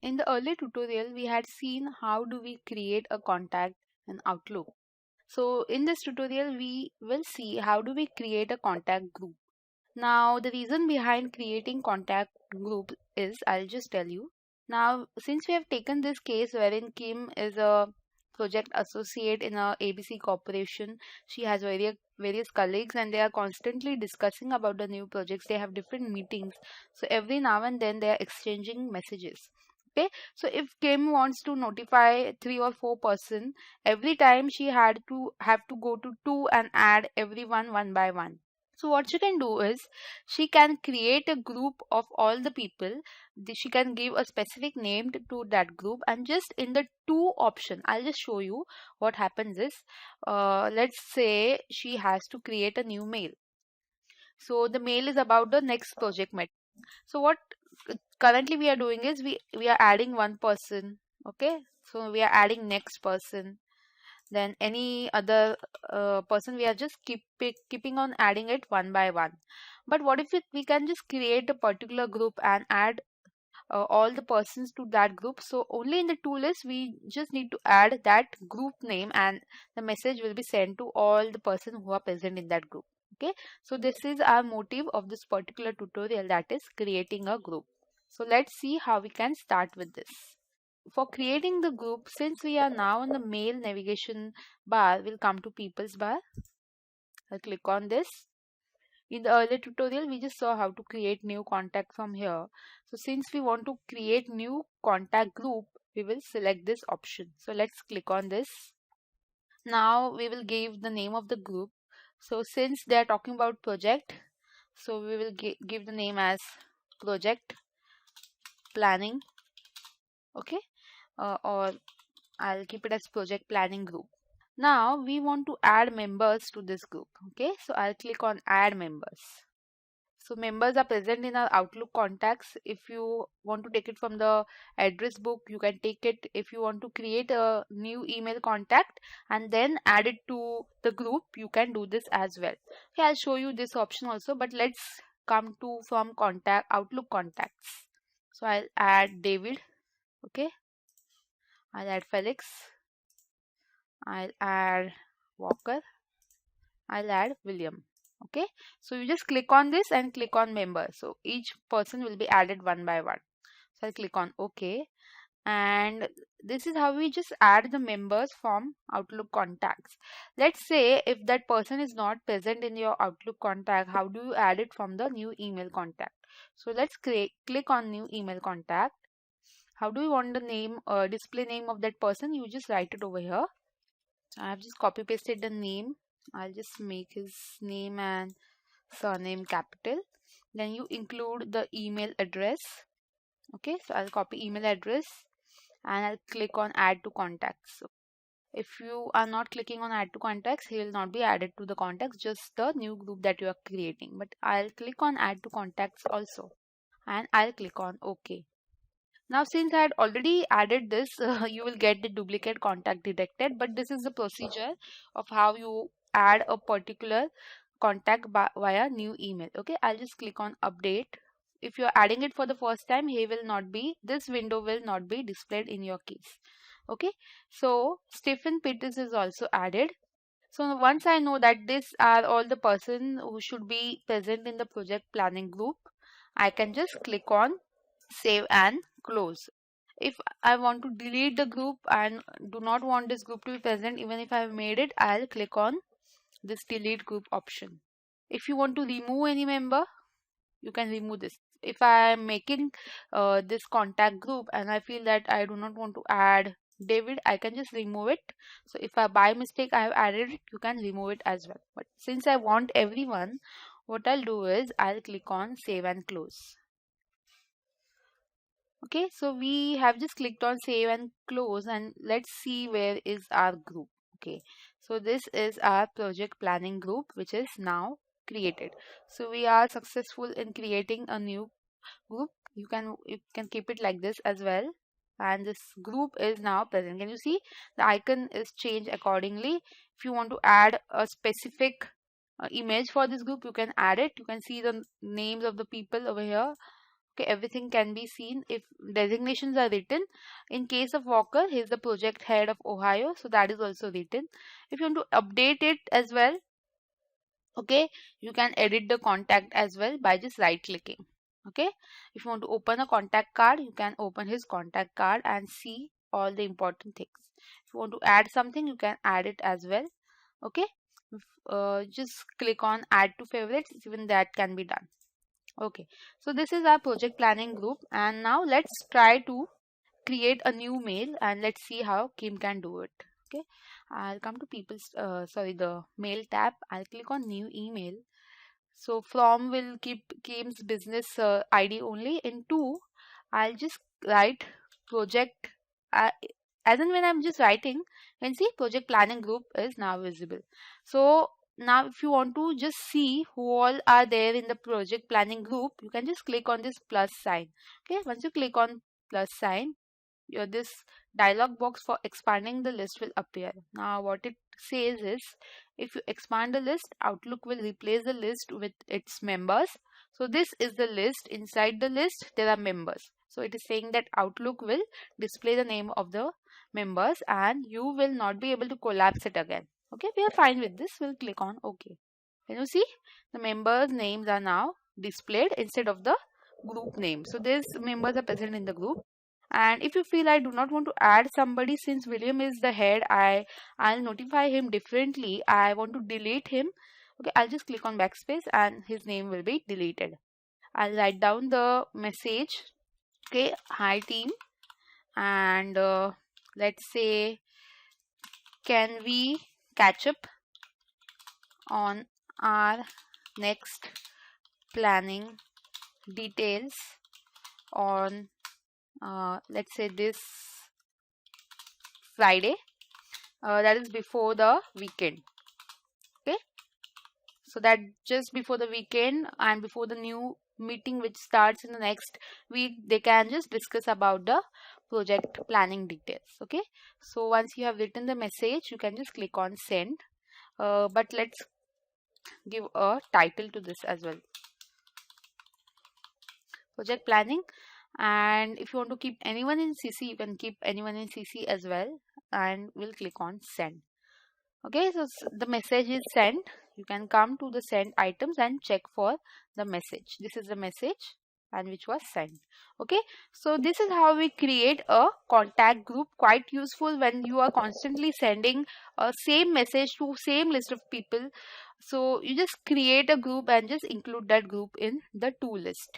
In the earlier tutorial, we had seen how do we create a contact in Outlook. So in this tutorial, we will see how do we create a contact group. Now, the reason behind creating contact group is, I'll just tell you. Now, since we have taken this case wherein Kim is a project associate in a ABC corporation, she has various colleagues and they are constantly discussing about the new projects. They have different meetings. So every now and then they are exchanging messages. Okay, so if Kim wants to notify 3 or 4 person, every time she had to have to go to two and add everyone one by one. So what she can do is she can create a group of all the people. She can give a specific name to that group, and just in the two option, I'll just show you what happens is, let's say she has to create a new mail. So the mail is about the next project met. So what currently we are doing is we are adding one person. Okay, so we are adding next person, then any other person, we are just keeping on adding it one by one. But what if we can just create a particular group and add all the persons to that group? So only in the to list we just need to add that group name and the message will be sent to all the persons who are present in that group. Okay, so this is our motive of this particular tutorial, that is creating a group. So let's see how we can start with this. For creating the group, since we are now in the mail navigation bar, we'll come to people's bar. I'll click on this. In the earlier tutorial, we just saw how to create new contact from here. So since we want to create new contact group, we will select this option. So let's click on this. Now we will give the name of the group. So since they are talking about project, so we will give the name as project planning. Okay, or I'll keep it as project planning group. Now we want to add members to this group. Okay, so I'll click on add members. So members are present in our Outlook contacts. If you want to take it from the address book, you can take it. If you want to create a new email contact and then add it to the group, you can do this as well. Okay, I'll show you this option also, but let's come to from contact Outlook contacts. So I'll add David. Okay, I'll add Felix. I'll add Walker. I'll add William. Okay, so you just click on this and click on member. So each person will be added one by one. So I'll click on OK. And this is how we just add the members from Outlook contacts. Let's say if that person is not present in your Outlook contact, how do you add it from the new email contact? So let's click on new email contact. How do you want the name, display name of that person? You just write it over here. I have just copy pasted the name. I'll just make his name and surname capital. Then you include the email address. Okay, so I'll copy email address and I'll click on add to contacts. So if you are not clicking on add to contacts, he will not be added to the contacts, just the new group that you are creating. But I'll click on add to contacts also and I'll click on OK. Now since I had already added this, you will get the duplicate contact detected, but this is the procedure of how you add a particular contact via new email. Okay, I'll just click on update. If you're adding it for the first time, this window will not be displayed in your case. Okay, so Stephen Peters is also added. So once I know that these are all the person who should be present in the project planning group, I can just click on save and close. If I want to delete the group and do not want this group to be present, even if I have made it, I'll click on this delete group option. If you want to remove any member, you can remove this. If I am making this contact group and I feel that I do not want to add David, I can just remove it. So if I by mistake I have added it, you can remove it as well. But since I want everyone, what I'll do is I'll click on save and close. Okay, so we have just clicked on save and close, and let's see where is our group. Okay, so this is our project planning group, which is now created. So we are successful in creating a new group. You can keep it like this as well, and this group is now present. Can you see the icon is changed accordingly? If you want to add a specific image for this group, you can add it. You can see the names of the people over here. Okay, everything can be seen if designations are written. In case of Walker, he is the project head of Ohio, so that is also written. If you want to update it as well, okay, you can edit the contact as well by just right clicking. Okay, if you want to open a contact card, you can open his contact card and see all the important things. If you want to add something, you can add it as well. Okay, just click on add to favorites, even that can be done. Okay, so this is our project planning group, and now let's try to create a new mail and let's see how Kim can do it. Okay, I'll come to people's the mail tab. I'll click on new email. So from will keep Kim's business ID only. In two, I'll just write project. Uh, as and when I'm just writing, you can see project planning group is now visible. So now if you want to just see who all are there in the project planning group, you can just click on this plus sign. Okay, once you click on plus sign, this dialog box for expanding the list will appear. Now what it says is, if you expand the list, Outlook will replace the list with its members. So this is the list. Inside the list there are members. So it is saying that Outlook will display the name of the members and you will not be able to collapse it again. Okay, we are fine with this. We'll click on OK. Can you see the members names are now displayed instead of the group name. So these members are present in the group. And if you feel I do not want to add somebody, since William is the head, I'll notify him differently. I want to delete him. Okay, I'll just click on backspace and his name will be deleted. I'll write down the message. Okay, hi team, and let's say, can we catch up on our next planning details on let's say this Friday, that is before the weekend. Okay, so that just before the weekend and before the new meeting which starts in the next week, they can just discuss about the project planning details. Okay, so once you have written the message, you can just click on send, but let's give a title to this as well, project planning. And if you want to keep anyone in CC, you can keep anyone in CC as well, and we'll click on send. Okay, so the message is sent. You can come to the send items and check for the message. This is the message and which was sent. Okay, so this is how we create a contact group. Quite useful when you are constantly sending a same message to same list of people. So you just create a group and just include that group in the to list.